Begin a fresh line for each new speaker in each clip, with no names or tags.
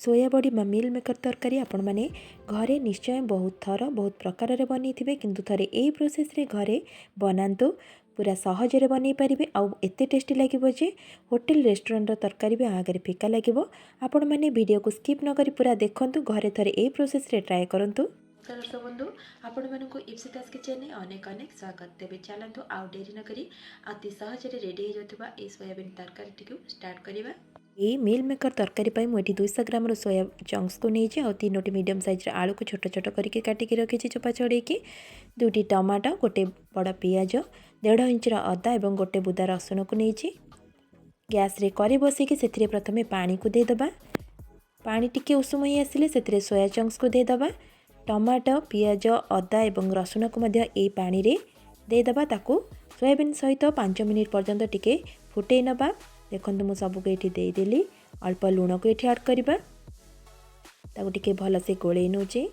सोया बड़ी बा मिल मेकर तरकारी आपण मैंने घरे निश्चय बहुत थर बहुत प्रकार रे बनी थे किंतु थरे यही प्रोसेस रे घरे बनातु पूरा सहजरे बन पारे आउ एते टेस्टी लगे जे होटेल रेस्टोरेंट तरकारी भी आगे फिका लगे। आपण मैंने वीडियो को स्किप न करी पूरा देखु घरे थरे यही प्रोसेस रे ट्राए करूँ। दर्शक बंधु आपण मानक इप्सिता किचन में अनेक अनेक स्वागत। तेज चलतु आउ डेरी नक अति सहज रेडी हो जाता ये सोयाबीन तरकारी स्टार्ट करवा। ये मिल मेकर तरकारी मुझे 200 ग्राम सोया चंक्स को नहीं आ 3टी मीडियम साइज आलू को छोट छोट करके काटिकी रखी चोपा छड़ेकी 2टी टमाटो गोटे बड़ पियाज 1.5 इंच अदा और गोटे बुदा रसुण को नहीं गैस रे करी बसिकी से प्रथमे पानी को देदबा। पानी टिके उषुम ही आसिले से सोया चंक्स को देदबा। टमाटो पियाज अदा और रसुण को यही पानी रे देदबा। ताकू सोयाबीन सहित 5 मिनिट पर्यंत टिके फुटे नबा। देखो मुझे सबको ये देदेली अल्प लुण को ये आड करवा टिके भल से गोले नौचे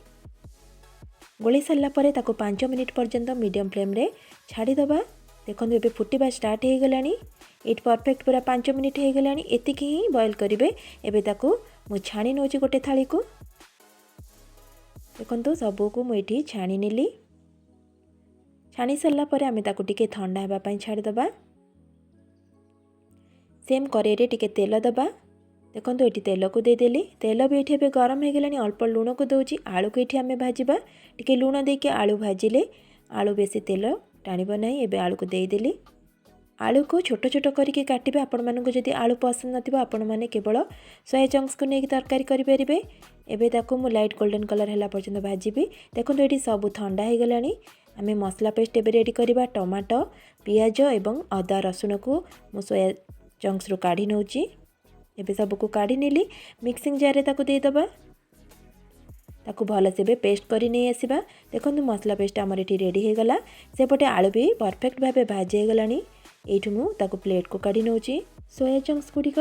गोले सारापर 5 मिनिट पर्यंत मीडियम फ्लेम रे छाड़ीदबा। देखो ये फुटवा स्टार्ट हो गला ये परफेक्ट पूरा 5 मिनिट हो गला एति ही बॉयल करेंगे। एबे ताकू मु छाणी नौची गोटे थाली को देखो सबको मुझे छाणी नेली। छाणी सारापर आम टिके ठंडा होगापाई छाड़ीदबा। सेम कड़े टिके तेल दबा। देखो ये तेल को देदेली तेल भी ये गरम हो गला अल्प लुण को दूची आलू को ये आम भाजवा टिके लुण देके आलू भाजिले आलू बेसी तेल टाणब ना। एबे आलू को देदेली आलू को छोट छोट करके काटे। आपण मानक जदि आलू पसंद नथिबो आपण माने केवल सोया चंक्स को लेकिन तरकारी करें। एबे ताकू मु लाइट गोल्डन कलर है पर्यंत भाजबी। देखो ये सब ठंडा हो गला आम मसला पेस्ट एबे रेडी करवा। टमाटो पियाज और अदा रसुण को मु सोया चंक्स रू काढ़ी नौची एबे सबको काढ़ी नेली मिक्सिंग जार रे ताकू देदबा। ताकू भल से पेस्ट करी नहीं आसवा। देखो मसला पेस्ट आमर ये रेडी हो गला सेपटे आलू भी परफेक्ट भाव भाजी हो गला। एठू मु ताकू प्लेट को काढ़ी नौची। सोया चंक्स गुड़िक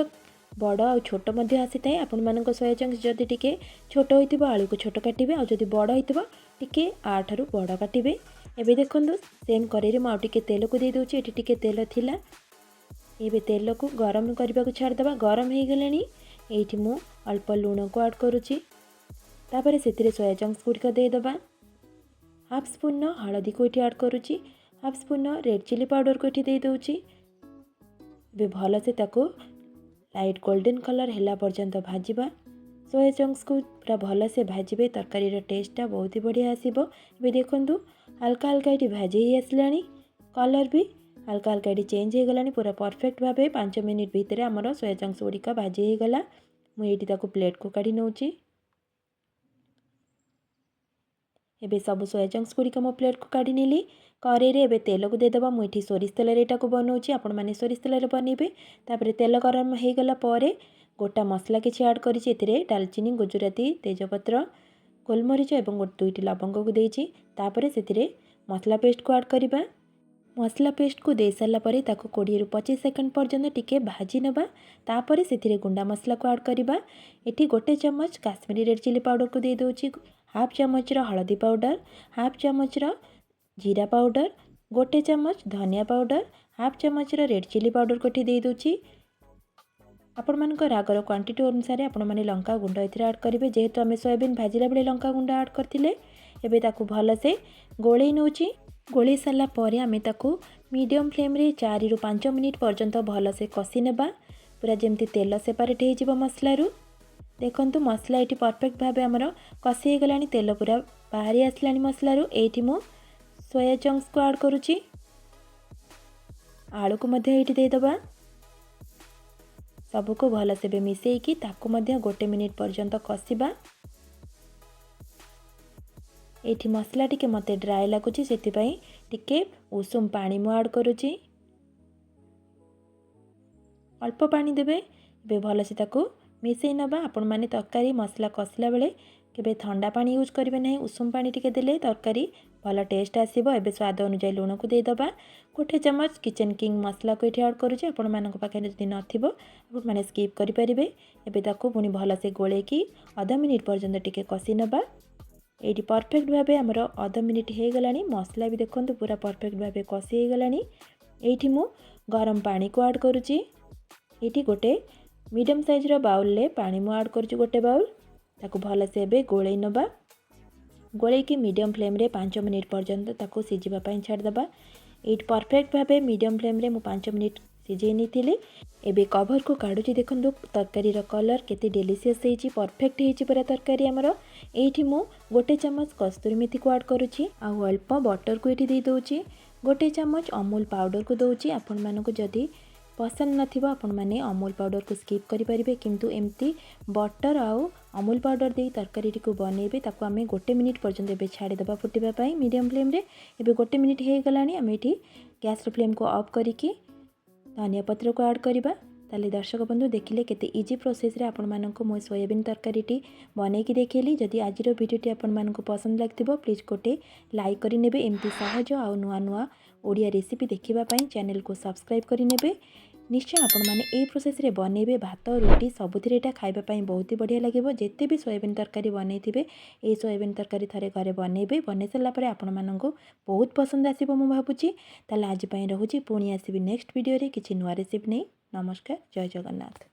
बड़ और छोट आसी थाए। आपण मानक सोया चंक्स जदि टिके छोट होइतिबो आलू को छोट काटिबे और जदि बड़ होइतिबो टिके आठारु बड़ काटिबे। एबे देखंतु सेम करेरी मु टिके तेल को दे दोची एठी टिके तेल थिला। एबे तेल को गरम करबा को छाड़ दबा। गरम हो गला एठी मु अल्प लुण को ऐड करूची तापर सेतिरे सोया चंक्स गुड़िक दे दबा। हाफ स्पून हळदी को ये ऐड करूची half spoon red chilli powder को ये दे दोची। बे भल से ताको लाइट गोल्डन कलर है पर्यंत भाजवा। सोया चंक्स को पूरा भल से भाजबे तरकारी टेस्टा बहुत ही बढ़िया आसीबो। बे देखंतु हल्का हल्का ये भाजी ही आसला कलर भी हल्का हल्का ये चेंज हो गला पूरा परफेक्ट भाव 5 मिनिट भितर आमर सोया चंक्स गुड़िक भाजी हो गला। मुझे ताको प्लेट को काढ़ी नौची। एबे सब सोया चंक्स गुड़िक मो प्लेट को काढ़ी नेली। कड़े रे एबे तेल को देदबा। मुझे सोरिष तेल रे को बनाऊँगी आपण मैंने सोरिष तेल बनइबे। तापर तेल गरम हो गला परे गोटा मसला किसी ऐड करी डालचीनी गुजराती तेजपत्र गोलमरीच और 2टी लवंग को देची। तापर से मसला पेस्ट को ऐड करवा। मसला पेस्ट को दे सारा पर 20 ରୁ 25 सेकंड पर्यंत टिके भाजी नबा। तापर से गुंडा मसला को ऐड करवा। एटी गोटे चम्मच काश्मीरी रेड चिली पाउडर को दे दोची हाफ चम्मच हळदी पाउडर हाफ चम्मच जीरा पाउडर गोटे चम्मच धनिया पाउडर हाफ चम्मच रेड चिली पाउडर को दे दोची। आपण मानक रागर क्वांटिटी अनुसार आपण माने लंका गुंड एथिरे ऐड करेंगे जेहेतु आम सोयाबीन भाजिला बेले लंका गुंड ऐड करथिले। एबे ताकू भल से गोले नौची गोले सारा पर आम ताकू मीडियम फ्लेम रे 4 ରୁ 5 मिनिट पर्यंत भल से कषि नेबा पूरा जमती तेल सेपरेट हो मसलारू। देखंतु मसला ये परफेक्ट भाव आमर कषि हो गला तेल पूरा बाहरी आसला मसलारू। एठी मु सोया चंक्स को ऐड करुची आलू को मध्य ये देदबा। सबको भल से मिसेकी ताकू मध्य 1 मिनिट पर्यंत कषिबा। एठी मसला टिके मते ड्राई लगुची सेतिपई टिके उषुम पानी मु ऐड करुची अल्प पानी देबे। बे भल से ताकू मिसई नबा। आपण माने तरकारी मसला कषिला बेले केबे ठंडा पानी यूज करेंगे ना उषुम पानी टिके देले तरकारी भल टेस्ट आसीबो। एबे स्वाद अनुसार लुण को दे दबा। गोटे चम्मच किचन किंग मसला को ये ऐड करुचे आपण मानक पाखे जदि नथिबो आपण माने स्किप करि परिबे। एबे ताकू पुनी भल से गोलेकी आधा मिनिट पर्यंत टिके कषि नबा। ये परफेक्ट भाव आमर आधा मिनिट हो गला मसला भी देखो पूरा परफेक्ट भाव कषि हो गला। ये मु गरम पानी को ऐड करुची। ये गोटे मीडियम साइज्र बाउल पानी मु आड कर गोटे बाउल ताकू भलसे एबे गोले नबा। गोले की मीडियम फ्लेम रे 5 मिनिट पर्यंत ताकू सिझिबा पई छाड़दबा। एट परफेक्ट भाबे मीडियम फ्लेम रे मु 5 मिनिट सिझे नीथिली। एबे कवर को काढुची देखंदु तरकारी रो कलर केते डिलीशियस हेची परफेक्ट हेची पूरा तरकारी हमरो। एठी मु गोटे चम्मच कस्तूरी मेथी को ऐड करूची आ अल्प बटर को एठी दे दोची। गोटे चम्मच अमूल पाउडर को दोची। आपण मानको जदी पसंद नथिबो आपण माने अमूल पाउडर को स्किप करि परिबे किंतु एम्ति बटर आउ अमूल पाउडर दे तरकारी को बनेबे ताको आमे गोटे मिनिट पर्यंत एबे छाड़ी दबा फुटिबा पई मीडियम फ्लेम रे। एबे गोटे मिनिट हे गलानी आमे एठी गैस रो फ्लेम को ऑफ करिकी धनिया पत्र को ऐड करिबा। ताले दर्शक बंधु देखिले केते इजी प्रोसेस रे आपण मानको मो सोयाबीन तरकारीटी बनेकी देखेली। जदि आजिरो वीडियोटी आपण मानको पसंद लागतिबो प्लीज गोटे लाइक करि नेबे। एम्ति सहज आ नुआ नुआ ओडिया रेसिपी देखिबा पई चैनल को सब्सक्राइब करि नेबे। निश्चय आपण माने ए प्रोसेस रे बनेबे भात रोटी सबुथिरे एटा खाइबा पई बहुत ही बढ़िया लागिबो। जेते भी सोयाबीन तरकारी बनेथिबे ए सोयाबीन तरकारी थरे घरे बनेबे। बने सला परे आपण मानको बहुत पसंद आसीबो मु भाबुची। ताले आज पई रहूची पुणी आसीबी नेक्स्ट वीडियो रे किछि नुआ रेसिपी नै। नमस्कार, जय जगन्नाथ।